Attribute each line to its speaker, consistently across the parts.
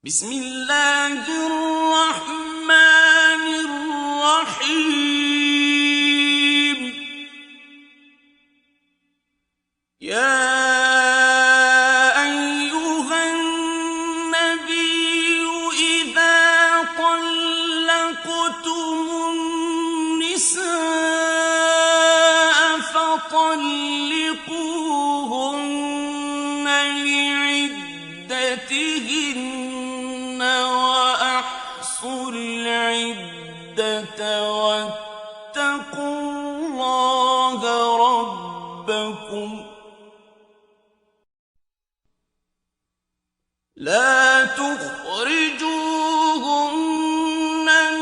Speaker 1: बिस्मिल्लाहिर्रहमानिर्रहीम। या अय्युहन नबिय्यु इज़ा तल्लक़्तुमुन निसाअ फतल्लिक़ूहुन्ना लिइद्दतिहिन्ना العدة واتقوا الله ربكم لا تخرجوهن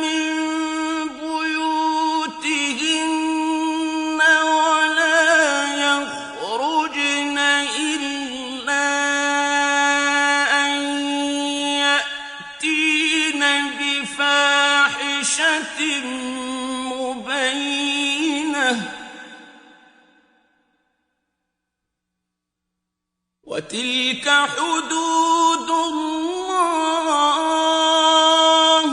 Speaker 1: من بيوتهن ولا يخرجن إلا أن يأتين بفاحشة مبينة وتلك حدود الله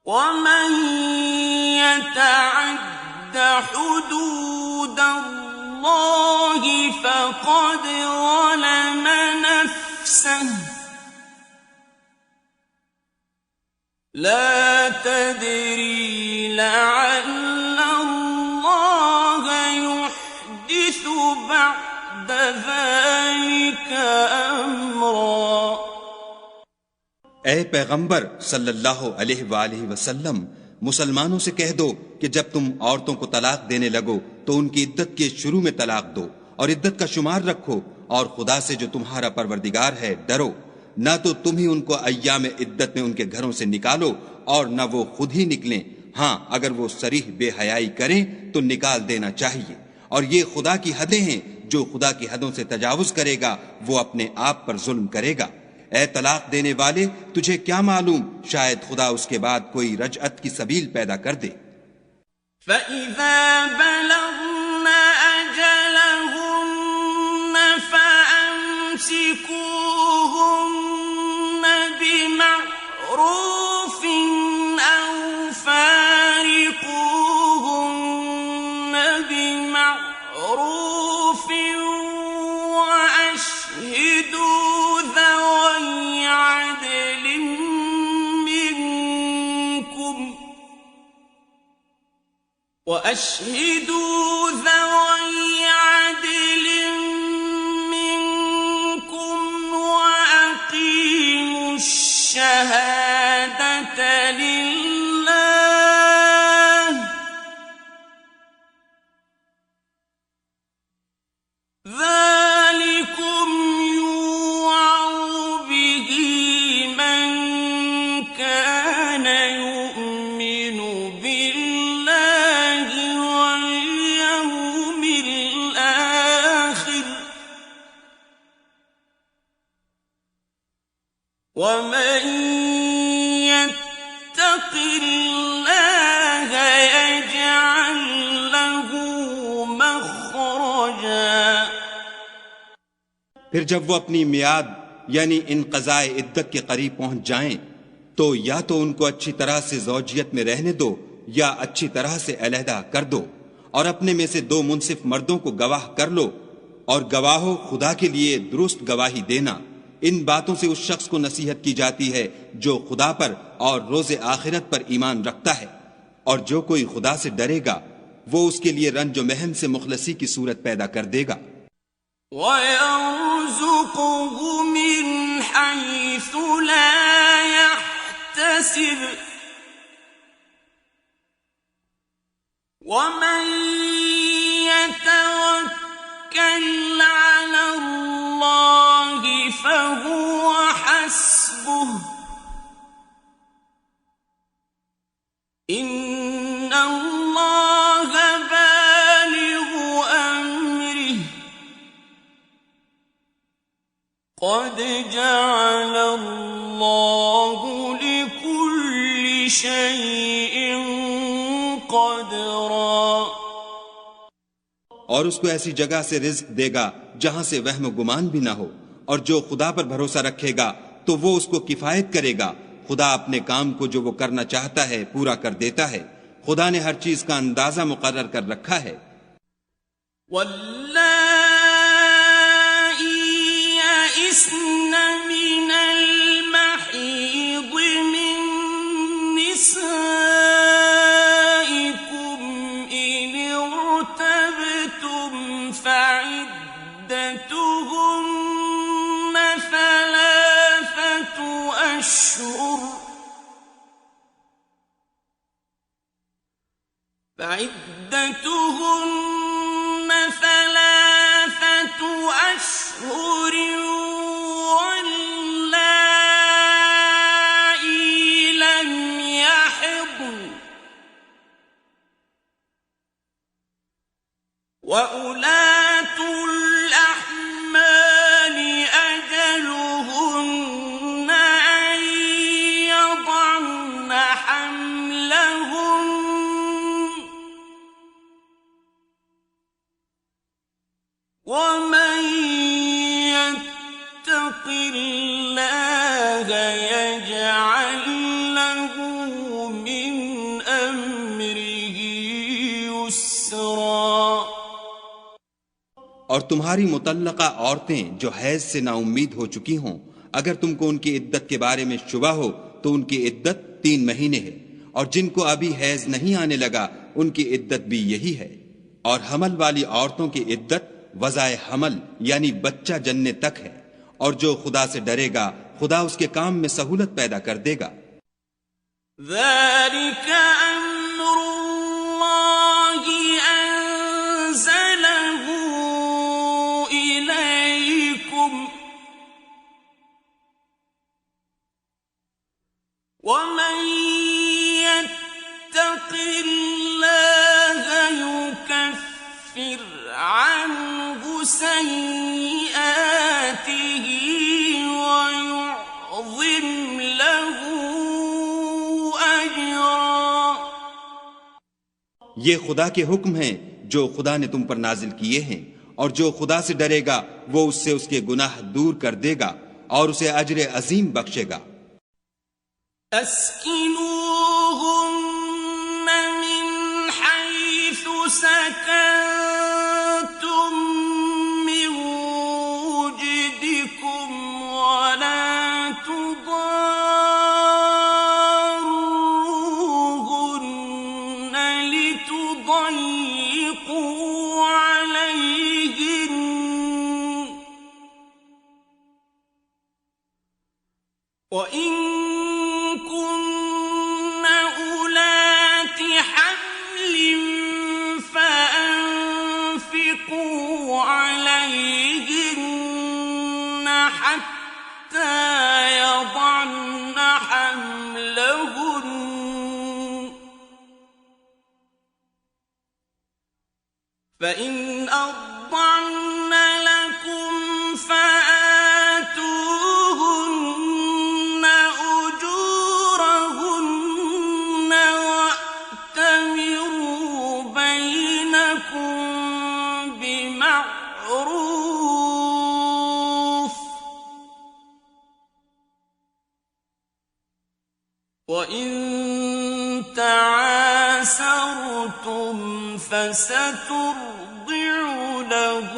Speaker 1: ومن يتعد حدود الله فقد ظلم نفسه لا تدري لعل الله يحدث بعد ذلك أمرا।
Speaker 2: ऐ पैगंबर सल्लल्लाहु अलैहि वसल्लम, मुसलमानों से कह दो कि जब तुम औरतों को तलाक देने लगो तो उनकी इद्दत के शुरू में तलाक दो और इद्दत का शुमार रखो और खुदा से जो तुम्हारा परवरदिगार है डरो। न तो तुम ही उनको अय्याम इद्दत में उनके घरों से निकालो और न वो खुद ही निकलें। हाँ, अगर वो सरीह बेहयाई करें तो निकाल देना चाहिए। और ये खुदा की हदें हैं, जो खुदा की हदों से तजावुज करेगा वो अपने आप पर जुल्म करेगा। ऐ तलाक देने वाले, तुझे क्या मालूम, शायद खुदा उसके बाद कोई रजअत की सबील पैदा कर दे।
Speaker 1: فإذا بلغنا أجلهن فأمسكوهن بمعروف أو فارقوهن بمعروف وأشهدوا ذوي عدل منكم وأقيموا الشهادة لله ذلكم يوعظ به من كان يؤمن بالله واليوم الآخر ومن يتق الله يجعل له مخرجا।
Speaker 2: फिर जब वो अपनी मियाद यानी इनक़ज़ाए इद्दत के करीब पहुंच जाएं तो या तो उनको अच्छी तरह से ज़ौजियत में रहने दो या अच्छी तरह से अलहदा कर दो और अपने में से दो मुनसिफ मर्दों को गवाह कर लो और गवाहो खुदा के लिए दुरुस्त गवाही देना। इन बातों से उस शख्स को नसीहत की जाती है जो खुदा पर और रोज़े आखिरत पर ईमान रखता है, और जो कोई खुदा से डरेगा वो उसके लिए रंज महन से मुखलसी की सूरत पैदा कर देगा।
Speaker 1: وَيَرْزُقْهُ مِنْ حَيْثُ لَا يَحْتَسِبُ وَمَنْ يَتَوَكَّلْ عَلَى اللَّهِ فَهُوَ حَسْبُهُ إِنَّ اللَّهَ بالغ أمره قد جعل الله لكل شيء قدرا।
Speaker 2: और उसको ऐसी जगह से रिज्क देगा जहां से वहम गुमान भी ना हो, और जो खुदा पर भरोसा रखेगा तो वो उसको किफायत करेगा। खुदा अपने काम को जो वो करना चाहता है पूरा कर देता है। खुदा ने हर चीज का अंदाजा मुकर्रर कर रखा है।
Speaker 1: فعدتهن ثلاثة أشهر واللائي لم يحضن وأولاة الأحمال أجلهن أن يضعن حملهن ومن يتق الله يجعل له من أمره يسرا।
Speaker 2: और तुम्हारी मुतल्लका औरतें जो हैज से नाउम्मीद हो चुकी हों, अगर तुमको उनकी इद्दत के बारे में शुबा हो तो उनकी इद्दत 3 महीने है, और जिनको अभी हैज नहीं आने लगा उनकी इद्दत भी यही है। और हमल वाली औरतों की इद्दत वज़ाए हमल यानी बच्चा जन्ने तक है, और जो खुदा से डरेगा खुदा उसके काम में सहूलत पैदा कर देगा।
Speaker 1: ذَلِكَ أَمْرُ اللَّهِ أَنزَلَهُ إِلَيْكُمْ وَمَن يَتَّقِ اللَّهَ يُكَفِّرْ عنه سيئاته ويعظم له أجرا।
Speaker 2: ये खुदा के हुक्म हैं जो खुदा ने तुम पर नाजिल किए हैं, और जो खुदा से डरेगा वो उससे उसके गुनाह दूर कर देगा और उसे अजर अजीम बख्शेगा।
Speaker 1: अस्किनूहुन्न मिन हैसु सकनतुम मिन वुजदिकुम वला तुदारुहुन्न लितुضय्यिकू अलैहिन وإن كن أولات حمل فأنفقوا عليهن حتى يضعن حملهن فإن أرضعن لكم فآتوهن أجورهن وأتمروا بينكم بمعروف وإن تعاسرتم فسترضع له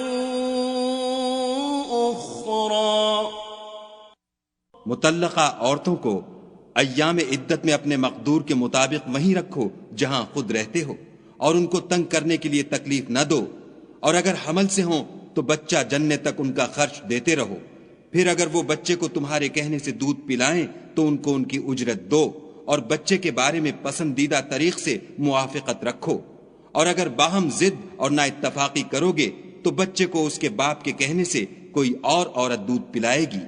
Speaker 1: أخرى।
Speaker 2: मुतल्लका औरतों को अय्याम इद्दत में अपने मकदूर के मुताबिक वहीं रखो जहां खुद रहते हो, और उनको तंग करने के लिए तकलीफ न दो। और अगर हमल से हो तो बच्चा जनने तक उनका खर्च देते रहो। फिर अगर वो बच्चे को तुम्हारे कहने से दूध पिलाएं तो उनको उनकी उजरत दो, और बच्चे के बारे में पसंदीदा तरीक से मुआफिकत रखो। और अगर बाहम जिद और ना इत्तफाकी करोगे तो बच्चे को उसके बाप के कहने से कोई और औरत दूध पिलाएगी।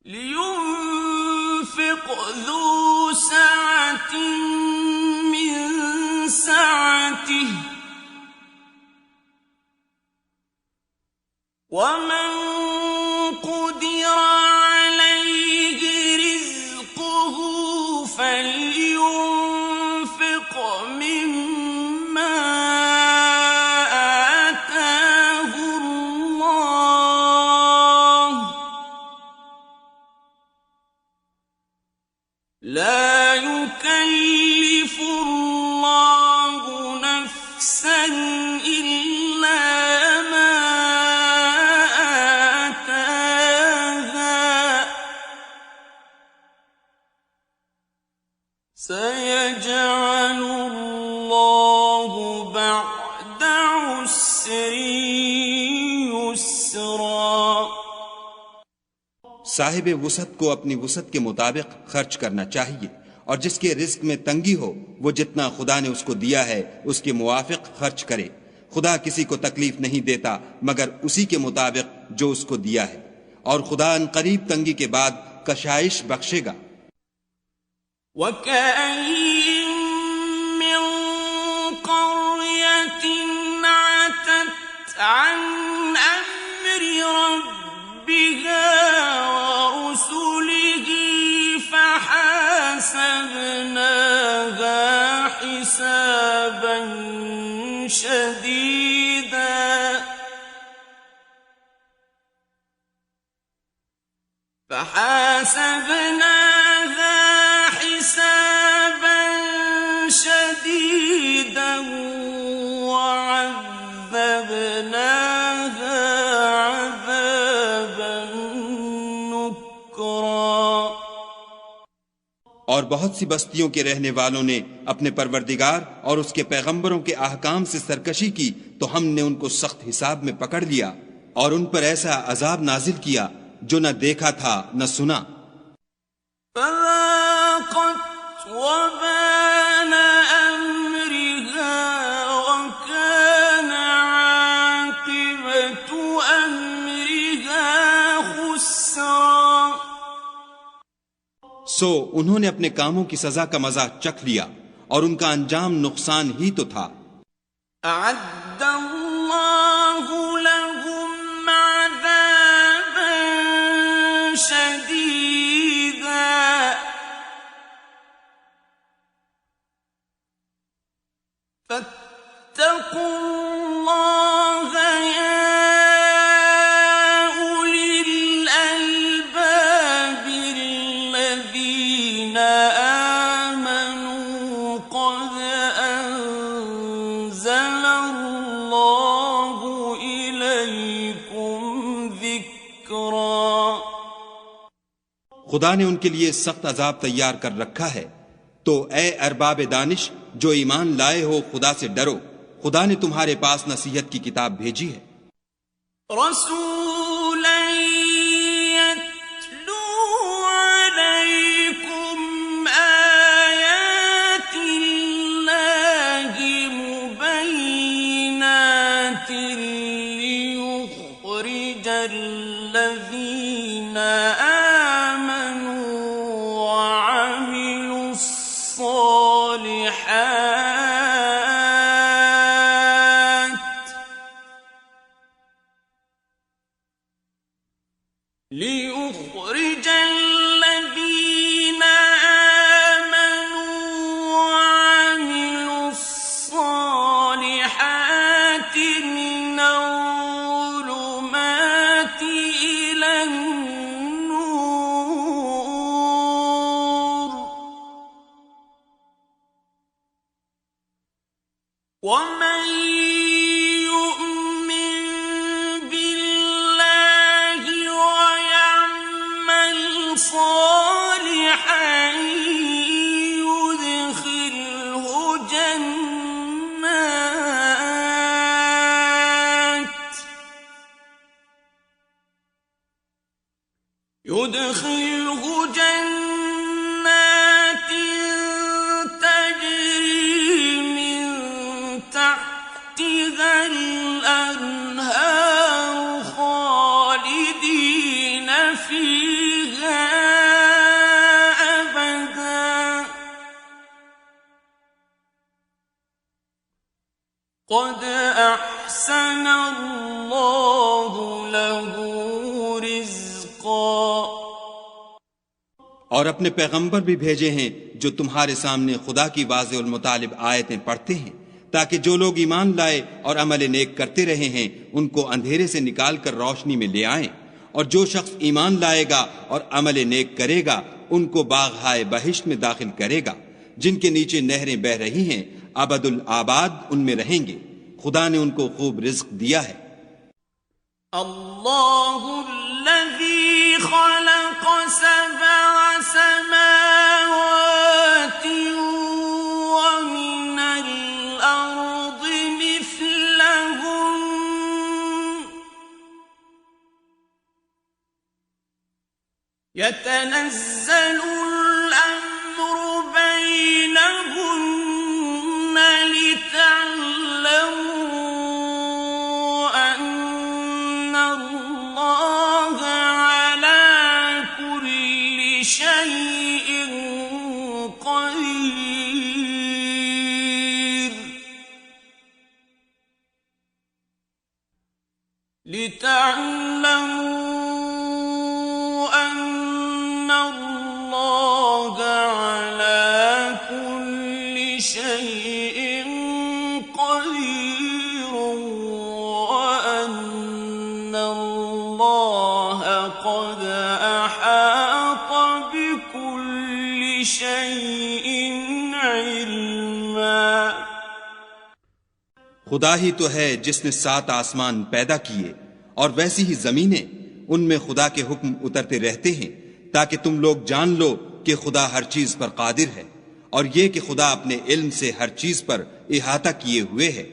Speaker 1: लियुन्फिक़ ज़ू सअतिन मिन सअतिही वमन क़ुदिर अलैहि रिज़्क़ुहु फल्युन्फिक़ मिम्मा आताहु अल्लाह لا يكلف الله نفسا إلا ما آتاها سيجعل الله بعد عسر يسرا
Speaker 2: साहिब वुसअत को अपनी वुसअत के मुताबिक खर्च करना चाहिए और जिसके रिस्क में तंगी हो वो जितना खुदा ने उसको दिया है उसके मुवाफिक खर्च करे। खुदा किसी को तकलीफ नहीं देता मगर उसी के मुताबिक जो उसको दिया है और खुदा अनकरीब तंगी के बाद कशाइश बख्शेगा।
Speaker 1: وكأين من قرية عتت عن أمر ربها ورسله فحاسبناها حسابا شديدا حسابا شديدا وعذبناها عذابا نكرا
Speaker 2: और बहुत सी बस्तियों के रहने वालों ने अपने परवरदिगार और उसके पैगंबरों के अहकाम से सरकशी की तो हमने उनको सख्त हिसाब में पकड़ लिया और उन पर ऐसा अजाब नाजिल किया जो न देखा था न सुना।
Speaker 1: وبال أمرها وكان عاقبة أمرها خسرا
Speaker 2: सो उन्होंने अपने कामों की सजा का मजा चख लिया और उनका अंजाम नुकसान ही तो था।
Speaker 1: أعد الله لهم عذابا شديدا فاتقوا الله يا أولي الألباب الذين آمنوا قد أنزل الله إليكم ذكرا
Speaker 2: खुदा ने उनके लिए सख्त अजाब तैयार कर रखा है तो ए अरबाब दानिश जो ईमान लाए हो खुदा से डरो। खुदा ने तुम्हारे पास नसीहत की किताब भेजी है।
Speaker 1: रसूलन यत्लू अलैकुम आयातिल्लाहि मुबय्यिनातिन लियुखरिजल लज़ीना आमनू वअमिलुस الصالحات ليخرج الذين آمنوا وعملوا الصالحات من الظلمات إلى النور ومن يؤمن بالله ويعمل صالحا يدخله جنات تجري من تحتها الأنهار خالدين فيها أبدا قد أحسن الله له رزقا।
Speaker 2: और अपने पैगंबर भी भेजे हैं जो तुम्हारे सामने खुदा की वाज़ेह और मुतालिब आयतें पढ़ते हैं ताकि जो लोग ईमान लाए और अमल नेक करते रहे हैं उनको अंधेरे से निकाल कर रोशनी में ले आएं, और जो शख्स ईमान लाएगा और अमल नेक करेगा उनको बाग़-हाए बहिश्त में दाखिल करेगा, जिनके नीचे नहरें बह रही हैं, अबदुल आबाद उनमें रहेंगे। खुदा ने उनको खूब रिज़्क दिया है।
Speaker 1: अल्लाहुल्लज़ी खलक़ सबअ समावाति व मिनल अर्दि मिस्लहुन यतनज़्ज़लुल अम्रु बैनहुन्न लितअल्लमू अन्नल्लाह अला कुल्लि शैइन क़दीर लितअल्लमू
Speaker 2: खुदा ही तो है जिसने 7 आसमान पैदा किए और वैसी ही जमीनें, उनमें खुदा के हुक्म उतरते रहते हैं, ताकि तुम लोग जान लो कि खुदा हर चीज पर कादिर है, और ये कि खुदा अपने इल्म से हर चीज पर इहाता किए हुए है।